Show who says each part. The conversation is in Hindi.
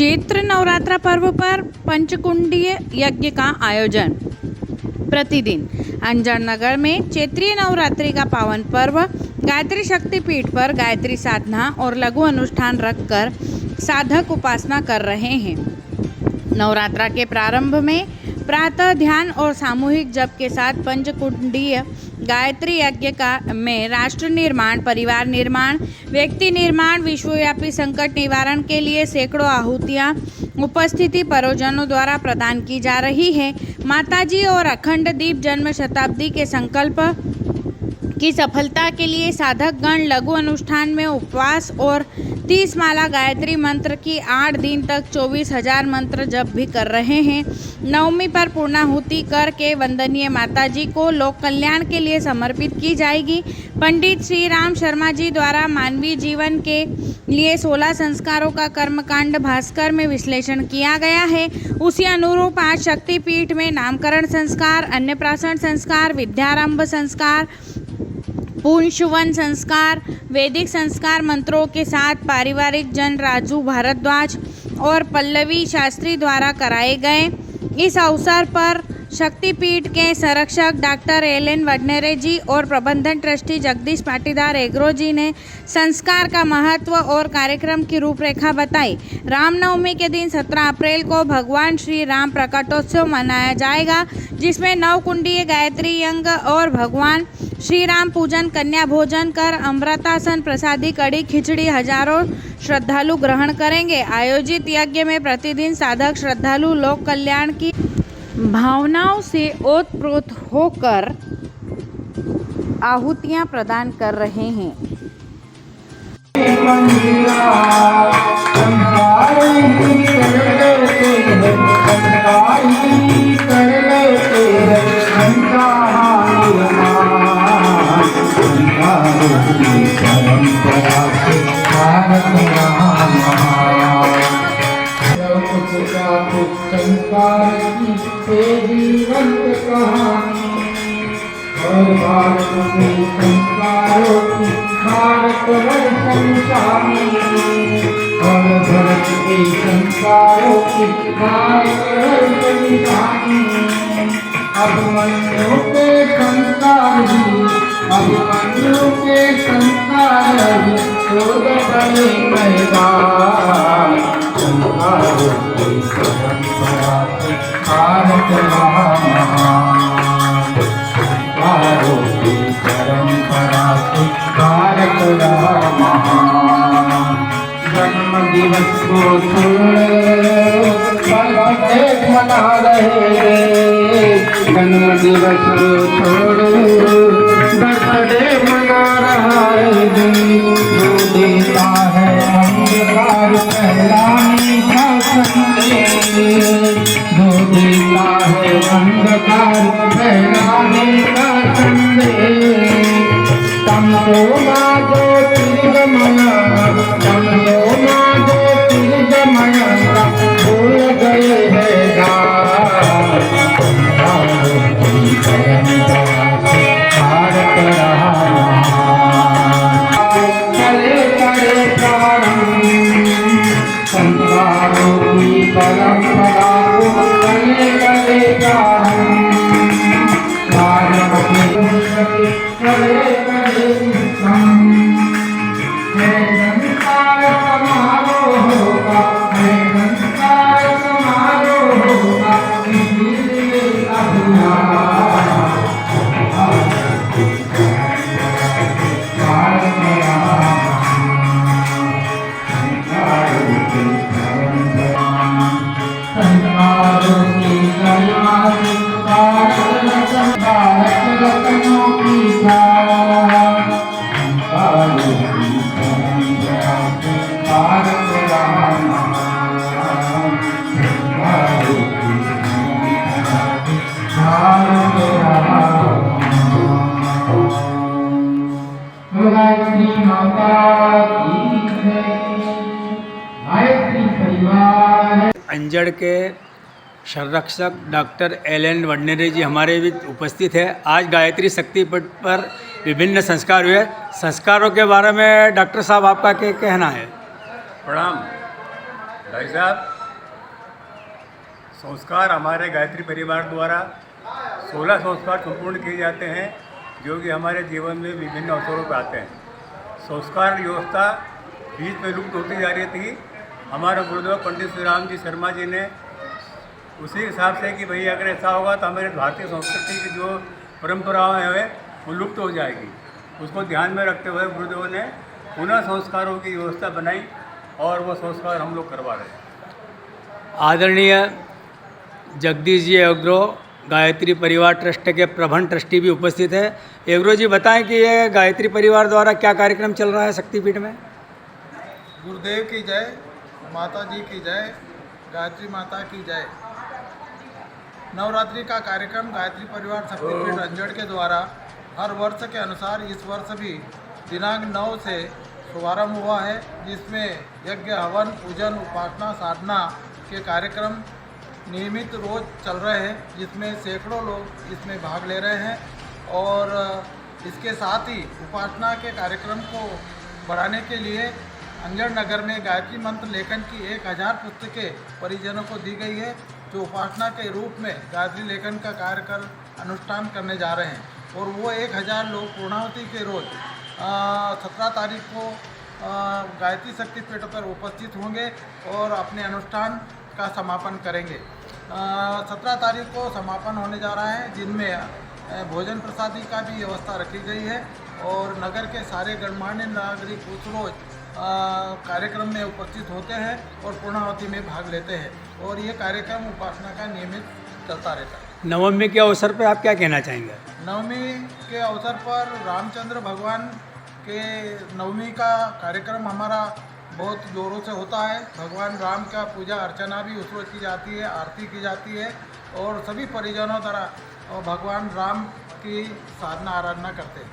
Speaker 1: चैत्र नवरात्रा पर्व पर पंचकुंडीय यज्ञ का आयोजन। प्रतिदिन अंजड़ नगर में चैत्रीय नवरात्रि का पावन पर्व गायत्री शक्तिपीठ पर गायत्री साधना और लघु अनुष्ठान रखकर साधक उपासना कर रहे हैं। नवरात्रा के प्रारंभ में प्रातः ध्यान और सामूहिक जप के साथ पंचकुंडीय गायत्री यज्ञ में राष्ट्र निर्माण, परिवार निर्माण, व्यक्ति निर्माण, विश्वव्यापी संकट निवारण के लिए सैकड़ों आहुतियाँ उपस्थिति परिजनों द्वारा प्रदान की जा रही है। माताजी और अखंड दीप जन्म शताब्दी के संकल्प की सफलता के लिए साधक गण लघु अनुष्ठान में उपवास और 30 माला गायत्री मंत्र की 8 दिन तक 24,000 मंत्र जप भी कर रहे हैं। नवमी पर पूर्णाहुति करके वंदनीय माताजी को लोक कल्याण के लिए समर्पित की जाएगी। पंडित श्री राम शर्मा जी द्वारा मानवीय जीवन के लिए 16 संस्कारों का कर्मकांड भास्कर में विश्लेषण किया गया है। उसी अनुरूप आज शक्तिपीठ में नामकरण संस्कार, अन्नप्राशन संस्कार, विद्यारंभ संस्कार, पुंशवन संस्कार, वैदिक संस्कार मंत्रों के साथ पारिवारिक जन राजू भारद्वाज और पल्लवी शास्त्री द्वारा कराए गए। इस अवसर पर शक्तिपीठ के संरक्षक डॉक्टर एल.एन. वडनेरे जी और प्रबंधन ट्रस्टी जगदीश पाटीदार एग्रो जी ने संस्कार का महत्व और कार्यक्रम की रूपरेखा बताई। रामनवमी के दिन 17 अप्रैल को भगवान श्री राम प्रकटोत्सव मनाया जाएगा, जिसमें नवकुंडीय गायत्री यज्ञ और भगवान श्री राम पूजन, कन्या भोजन कर अमृतासन, प्रसादी, कड़ी खिचड़ी हजारों श्रद्धालु ग्रहण करेंगे। आयोजित यज्ञ में प्रतिदिन साधक श्रद्धालु लोक कल्याण की भावनाओं से ओतप्रोत होकर आहुतियां प्रदान कर रहे हैं।
Speaker 2: जीवंत कहानी और भारत में संस्कारों की भारतवर्षी और भरत के संस्कारों की भारतवर्षी अभिमन्यु के संस्कार भी अभिमन्यु के संस्कार भी बड़े मैदान संस्कारों की परंपरा भारत संस्कारों की परंपरा से भारत जन्म दिवस को छोड़ बर्थडे मना रहे, जन्म दिवस को छोड़ बर्थडे मना रहा है। जो देता है अंधकार फैलाने का संदेश, जो देता है अंधकार फैलाने का संदेश। तमसो मा ज्योतिर्गमय, तमसो मा ज्योतिर्गमय भूल गए हैं गान। संस्कारों की परंपरा से भारत रहा करे करे प्रारंभ, संस्कारों की परंपरा को करे करे प्रारंभ। भारत में करे करे संस्कार समारोह होगा, संस्कार समारोह होगा, इसीलिए अभियान गायत्री माता की जय। गायत्री परिवार
Speaker 3: अंजड़ के संरक्षक डॉक्टर एल.एन. वडनेरे जी हमारे भी उपस्थित है। आज गायत्री शक्तिपीठ पर विभिन्न संस्कार हुए। संस्कारों के बारे में डॉक्टर साहब आपका क्या कहना है?
Speaker 4: प्रणाम। भाई साहब, संस्कार हमारे गायत्री परिवार द्वारा 16 संस्कार संपूर्ण किए जाते हैं जो कि हमारे जीवन में विभिन्न अवसरों पर आते हैं। संस्कार व्यवस्था बीच में लुप्त होती जा रही थी। हमारे गुरुदेव पंडित श्री राम जी शर्मा जी ने उसी हिसाब से कि भाई अगर ऐसा होगा तो हमारे भारतीय संस्कृति की जो परंपराएं हैं वो लुप्त हो जाएगी। उसको ध्यान में रखते हुए गुरुदेव ने पुनः संस्कारों की व्यवस्था बनाई और वो संस्कार हम लोग करवा रहे हैं।
Speaker 3: आदरणीय जगदीश जी एग्रो गायत्री परिवार ट्रस्ट के प्रबंध ट्रस्टी भी उपस्थित है। एग्रो जी बताएं कि ये गायत्री परिवार द्वारा क्या कार्यक्रम चल रहा है शक्तिपीठ में।
Speaker 5: गुरुदेव की जय, माता जी की जय, गायत्री माता की जय। नवरात्रि का कार्यक्रम गायत्री परिवार शक्तिपीठ अंजड़ के द्वारा हर वर्ष के अनुसार इस वर्ष भी दिनांक 9 से शुभारंभ हुआ है, जिसमें यज्ञ, हवन, पूजन, उपासना, साधना के कार्यक्रम नियमित रोज चल रहे हैं, जिसमें सैकड़ों लोग इसमें भाग ले रहे हैं। और इसके साथ ही उपासना के कार्यक्रम को बढ़ाने के लिए अंजड़ नगर में गायत्री मंत्र लेखन की 1000 पुस्तकें परिजनों को दी गई है, जो उपासना के रूप में गायत्री लेखन का कार्य कर अनुष्ठान करने जा रहे हैं। और वो 1000 लोग पूर्णाहुति के रोज 17 तारीख को गायत्री शक्तिपीठ पर उपस्थित होंगे और अपने अनुष्ठान का समापन करेंगे। 17 तारीख को समापन होने जा रहा है, जिनमें भोजन प्रसादी का भी व्यवस्था रखी गई है और नगर के सारे गणमान्य नागरिक उस रोज कार्यक्रम में उपस्थित होते हैं और पूर्णाहुति में भाग लेते हैं और ये कार्यक्रम उपासना का नियमित चलता रहता है।
Speaker 3: नवमी के अवसर पर आप क्या कहना चाहेंगे।
Speaker 5: नवमी के अवसर पर रामचंद्र भगवान के नवमी का कार्यक्रम हमारा बहुत ज़ोरों से होता है। भगवान राम का पूजा अर्चना भी उस रोज की जाती है, आरती की जाती है और सभी परिजनों द्वारा भगवान राम की साधना आराधना करते हैं।